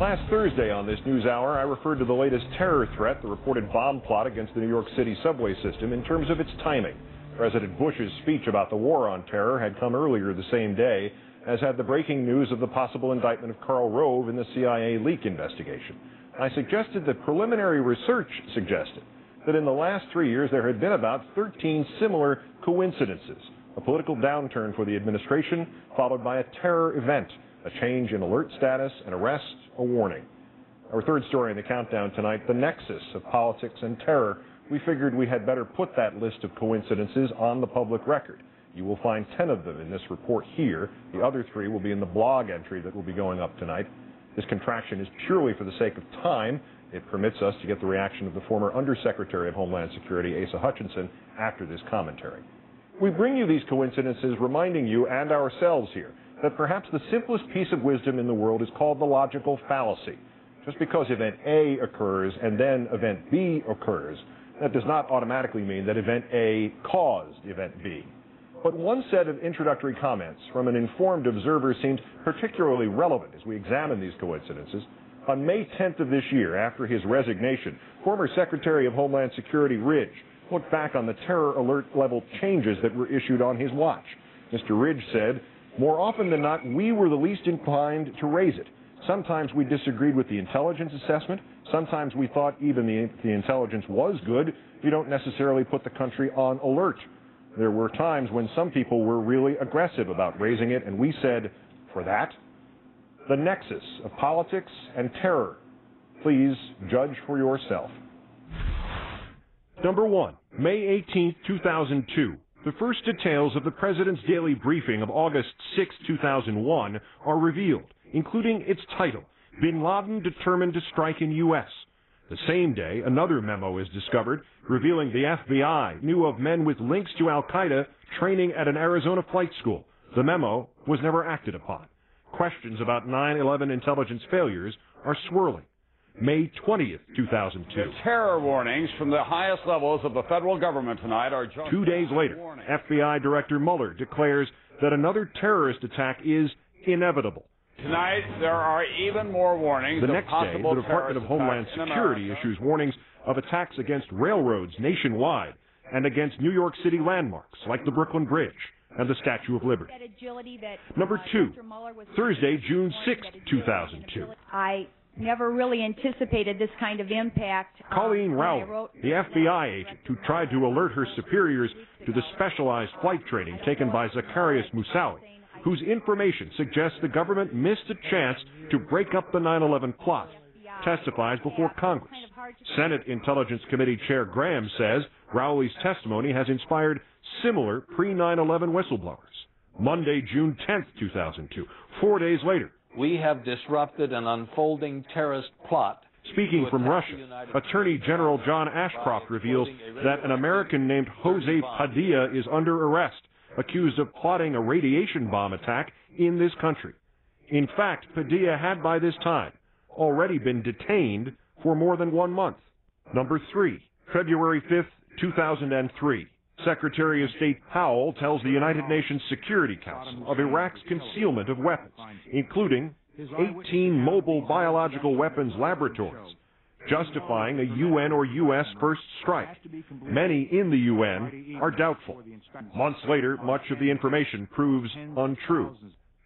Last Thursday on this news hour, I referred to the latest terror threat, the reported bomb plot against the New York City subway system, in terms of its timing. President Bush's speech about the war on terror had come earlier the same day, as had the breaking news of the possible indictment of Karl Rove in the CIA leak investigation. I suggested that preliminary research suggested that in the last 3 years there had been about 13 similar coincidences. A political downturn for the administration, followed by a terror event, a change in alert status, an arrest, a warning. Our third story in the countdown tonight, the nexus of politics and terror. We figured we had better put that list of coincidences on the public record. You will find 10 of them in this report here. The other 3 will be in the blog entry that will be going up tonight. This contraction is purely for the sake of time. It permits us to get the reaction of the former Undersecretary of Homeland Security, Asa Hutchinson, after this commentary. We bring you these coincidences reminding you and ourselves here that perhaps the simplest piece of wisdom in the world is called the logical fallacy. Just because event A occurs and then event B occurs, that does not automatically mean that event A caused event B. But one set of introductory comments from an informed observer seemed particularly relevant as we examine these coincidences. On May 10th of this year, after his resignation, former Secretary of Homeland Security Ridge looked back on the terror alert level changes that were issued on his watch. Mr. Ridge said, "More often than not, we were the least inclined to raise it. Sometimes we disagreed with the intelligence assessment. Sometimes we thought even the intelligence was good. We don't necessarily put the country on alert. There were times when some people were really aggressive about raising it, and we said, for that, the nexus of politics and terror. Please judge for yourself." Number 1, May 18, 2002. The first details of the President's daily briefing of August 6, 2001 are revealed, including its title, Bin Laden Determined to Strike in U.S. The same day, another memo is discovered, revealing the FBI knew of men with links to al-Qaeda training at an Arizona flight school. The memo was never acted upon. Questions about 9/11 intelligence failures are swirling. May 20th, 2002. The terror warnings from the highest levels of the federal government tonight are just 2 days later, FBI Director Mueller declares that another terrorist attack is inevitable. Tonight, there are even more warnings. The next day, the Department of Homeland Security issues warnings of attacks against railroads nationwide and against New York City landmarks like the Brooklyn Bridge and the Statue of Liberty. Number 2, Thursday, June 6, 2002. I never really anticipated this kind of impact. Colleen Rowley, the FBI agent who tried to alert her superiors to the specialized flight training taken by Zacharias Moussaoui, whose information suggests the government missed a chance to break up the 9/11 plot, testifies before Congress. Senate Intelligence Committee Chair Graham says Rowley's testimony has inspired similar pre-9/11 whistleblowers. Monday, June 10, 2002, 4 days later. We have disrupted an unfolding terrorist plot. Speaking from Russia, Attorney General John Ashcroft reveals that an American named Jose Padilla is under arrest, accused of plotting a radiation bomb attack in this country. In fact, Padilla had by this time already been detained for more than 1 month. Number 3, February 5th, 2003. Secretary of State Powell tells the United Nations Security Council of Iraq's concealment of weapons, including 18 mobile biological weapons laboratories, justifying a UN or U.S. first strike. Many in the UN are doubtful. Months later, much of the information proves untrue.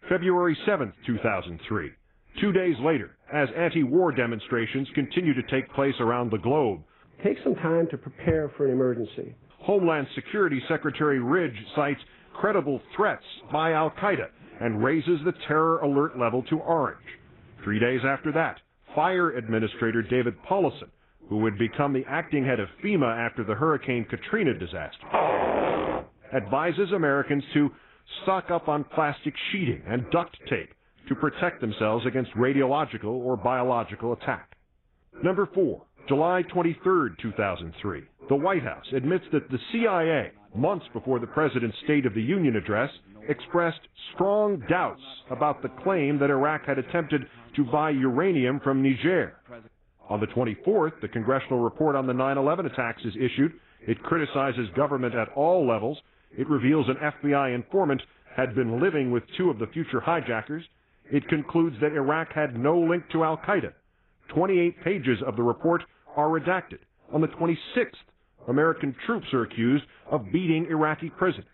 February 7th, 2003. 2 days later, as anti-war demonstrations continue to take place around the globe. Take some time to prepare for an emergency. Homeland Security Secretary Ridge cites credible threats by al-Qaeda and raises the terror alert level to orange. 3 days after that, Fire Administrator David Paulison, who would become the acting head of FEMA after the Hurricane Katrina disaster, advises Americans to stock up on plastic sheeting and duct tape to protect themselves against radiological or biological attack. Number 4, July 23, 2003. The White House admits that the CIA, months before the President's State of the Union address, expressed strong doubts about the claim that Iraq had attempted to buy uranium from Niger. On the 24th, the congressional report on the 9/11 attacks is issued. It criticizes government at all levels. It reveals an FBI informant had been living with 2 of the future hijackers. It concludes that Iraq had no link to al-Qaeda. 28 pages of the report are redacted. On the 26th, American troops are accused of beating Iraqi prisoners.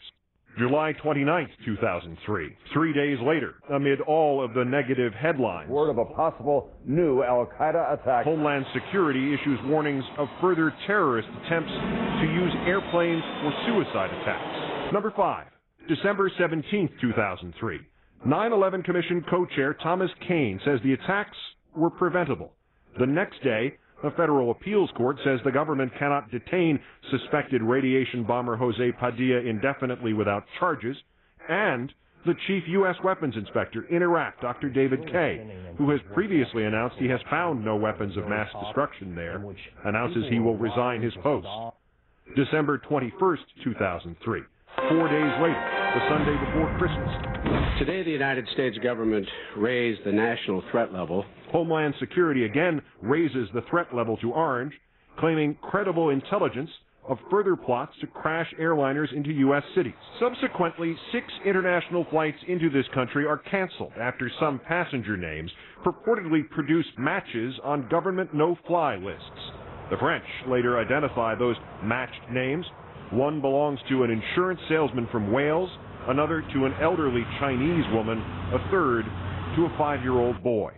July 29, 2003. 3 days later, amid all of the negative headlines, Word of a possible new al-Qaeda attack. Homeland Security issues warnings of further terrorist attempts to use airplanes for suicide attacks. Number 5, December 17, 2003. 9/11 Commission co-chair Thomas Kean says the attacks were preventable. The next day, a federal appeals court says the government cannot detain suspected radiation bomber Jose Padilla indefinitely without charges, and the chief U.S. weapons inspector in Iraq, Dr. David Kay, who has previously announced he has found no weapons of mass destruction there, announces he will resign his post. December 21st, 2003. 4 days later, the Sunday before Christmas. Today, the United States government raised the national threat level. Homeland Security again raises the threat level to orange, claiming credible intelligence of further plots to crash airliners into U.S. cities. Subsequently, 6 international flights into this country are canceled after some passenger names purportedly produced matches on government no-fly lists. The French later identify those matched names. One belongs to an insurance salesman from Wales, another to an elderly Chinese woman, a third to a 5-year-old boy.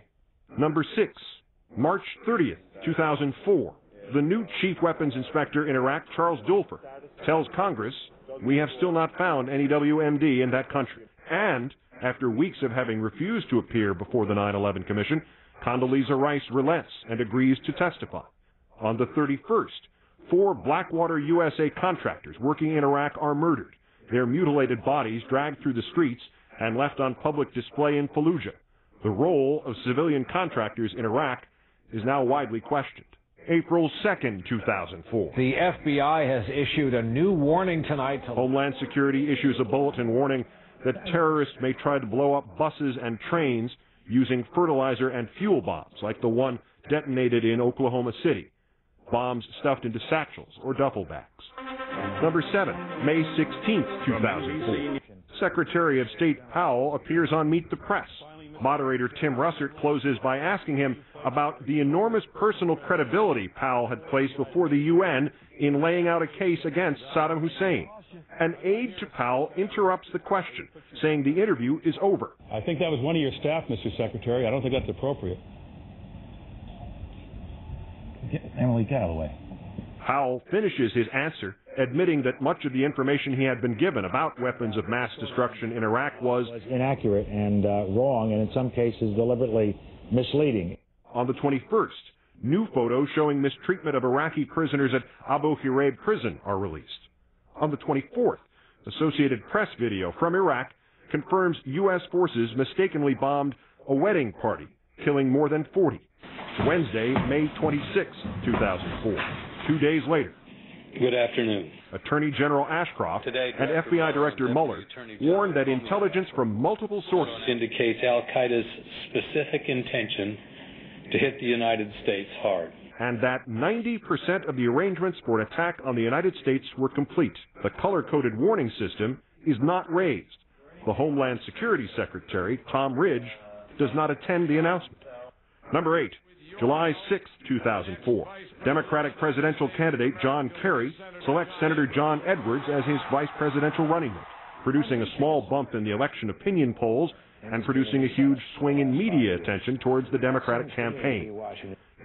Number 6, March 30th, 2004. The new chief weapons inspector in Iraq, Charles Dulfer, tells Congress, "We have still not found any WMD in that country." And, after weeks of having refused to appear before the 9/11 Commission, Condoleezza Rice relents and agrees to testify. On the 31st, 4 Blackwater USA contractors working in Iraq are murdered, their mutilated bodies dragged through the streets and left on public display in Fallujah. The role of civilian contractors in Iraq is now widely questioned. April 2nd, 2004. The FBI has issued a new warning tonight. Homeland Security issues a bulletin warning that terrorists may try to blow up buses and trains using fertilizer and fuel bombs, like the one detonated in Oklahoma City. Bombs stuffed into satchels or duffel bags. Number 7, May 16th, 2004. Secretary of State Powell appears on Meet the Press. Moderator Tim Russert closes by asking him about the enormous personal credibility Powell had placed before the UN in laying out a case against Saddam Hussein. An aide to Powell interrupts the question, saying the interview is over. I think that was one of your staff, Mr. Secretary. I don't think that's appropriate. Emily, get out of the way. Powell finishes his answer, admitting that much of the information he had been given about weapons of mass destruction in Iraq was inaccurate and wrong, and in some cases deliberately misleading. On the 21st, new photos showing mistreatment of Iraqi prisoners at Abu Ghraib prison are released. On the 24th, Associated Press video from Iraq confirms U.S. forces mistakenly bombed a wedding party, killing more than 40. Wednesday, May 26, 2004. 2 days later. Good afternoon. Attorney General Ashcroft and FBI Director Mueller warned that intelligence from multiple sources indicates al-Qaeda's specific intention to hit the United States hard. And that 90% of the arrangements for an attack on the United States were complete. The color-coded warning system is not raised. The Homeland Security Secretary, Tom Ridge, does not attend the announcement. Number 8, July 6, 2004. Democratic presidential candidate John Kerry selects Senator John Edwards as his vice presidential running mate, producing a small bump in the election opinion polls and producing a huge swing in media attention towards the Democratic campaign.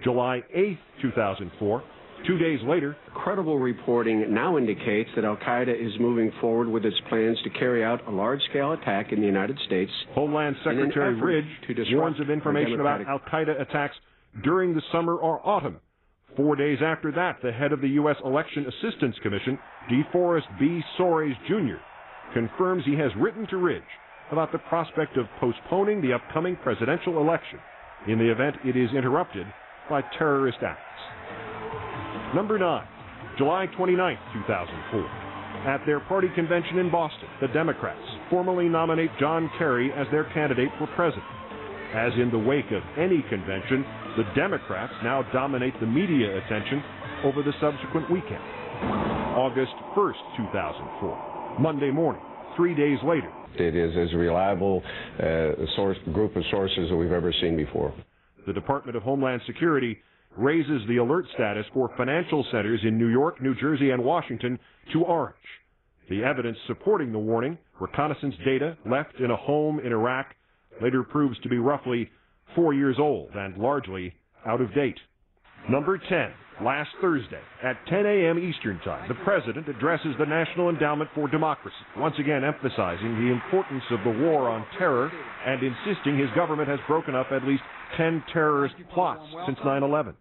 July 8, 2004. 2 days later, credible reporting now indicates that al-Qaeda is moving forward with its plans to carry out a large-scale attack in the United States. Homeland Secretary Ridge warns of information about al-Qaeda attacks during the summer or autumn. 4 days after that, the head of the U.S. Election Assistance Commission, DeForest B. Soares, Jr., confirms he has written to Ridge about the prospect of postponing the upcoming presidential election in the event it is interrupted by terrorist acts. Number 9, July 29, 2004. At their party convention in Boston, the Democrats formally nominate John Kerry as their candidate for president. As in the wake of any convention, the Democrats now dominate the media attention over the subsequent weekend. August 1st, 2004. Monday morning, 3 days later. It is as reliable group of sources that we've ever seen before. The Department of Homeland Security raises the alert status for financial centers in New York, New Jersey, and Washington to orange. The evidence supporting the warning, reconnaissance data left in a home in Iraq, later proves to be roughly 4 years old and largely out of date. Number 10. Last Thursday at 10 a.m. Eastern Time, the President addresses the National Endowment for Democracy, once again emphasizing the importance of the war on terror and insisting his government has broken up at least 10 terrorist plots since 9/11.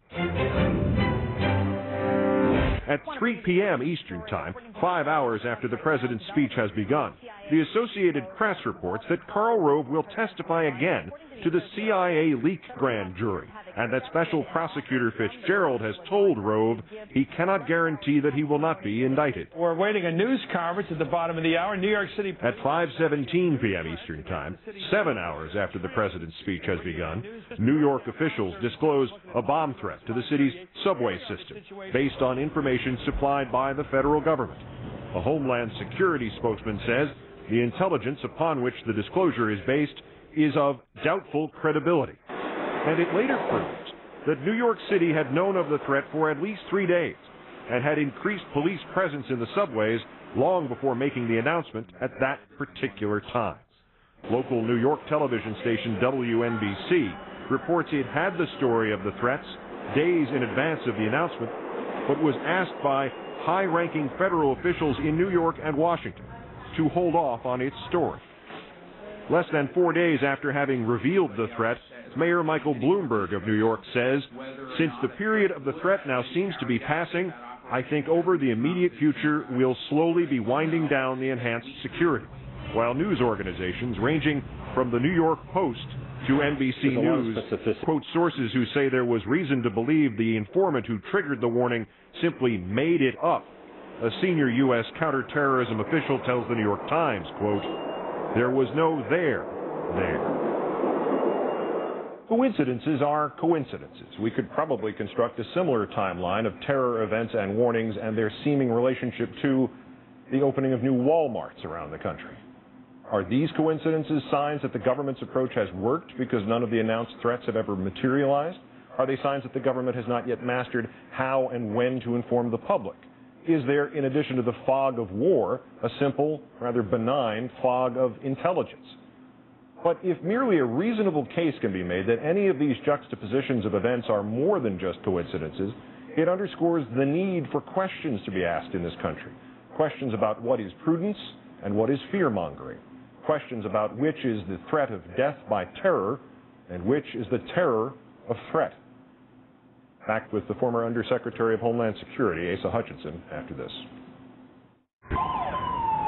At 3 p.m. Eastern Time, 5 hours after the President's speech has begun, the Associated Press reports that Karl Rove will testify again to the CIA leak grand jury, and that Special Prosecutor Fitzgerald has told Rove he cannot guarantee that he will not be indicted. We're awaiting a news conference at the bottom of the hour. New York City. At 5:17 p.m. Eastern Time, 7 hours after the President's speech has begun, New York officials disclose a bomb threat to the city's subway system based on information supplied by the federal government. A Homeland Security spokesman says the intelligence upon which the disclosure is based is of doubtful credibility. And it later proves that New York City had known of the threat for at least 3 days and had increased police presence in the subways long before making the announcement at that particular time. Local New York television station WNBC reports it had the story of the threats days in advance of the announcement, but was asked by high-ranking federal officials in New York and Washington to hold off on its story. Less than 4 days after having revealed the threat, Mayor Michael Bloomberg of New York says, "Since the period of the threat now seems to be passing, I think over the immediate future we'll slowly be winding down the enhanced security." While news organizations ranging from the New York Post to NBC News quote sources who say there was reason to believe the informant who triggered the warning simply made it up. A senior U.S. counterterrorism official tells the New York Times, quote, "There was no there. Coincidences are coincidences. We could probably construct a similar timeline of terror events and warnings and their seeming relationship to the opening of new Walmarts around the country. Are these coincidences signs that the government's approach has worked because none of the announced threats have ever materialized? Are they signs that the government has not yet mastered how and when to inform the public? Is there, in addition to the fog of war, a simple, rather benign fog of intelligence? But if merely a reasonable case can be made that any of these juxtapositions of events are more than just coincidences, it underscores the need for questions to be asked in this country. Questions about what is prudence and what is fear-mongering. Questions about which is the threat of death by terror and which is the terror of threat. Back with the former Undersecretary of Homeland Security, Asa Hutchinson, after this.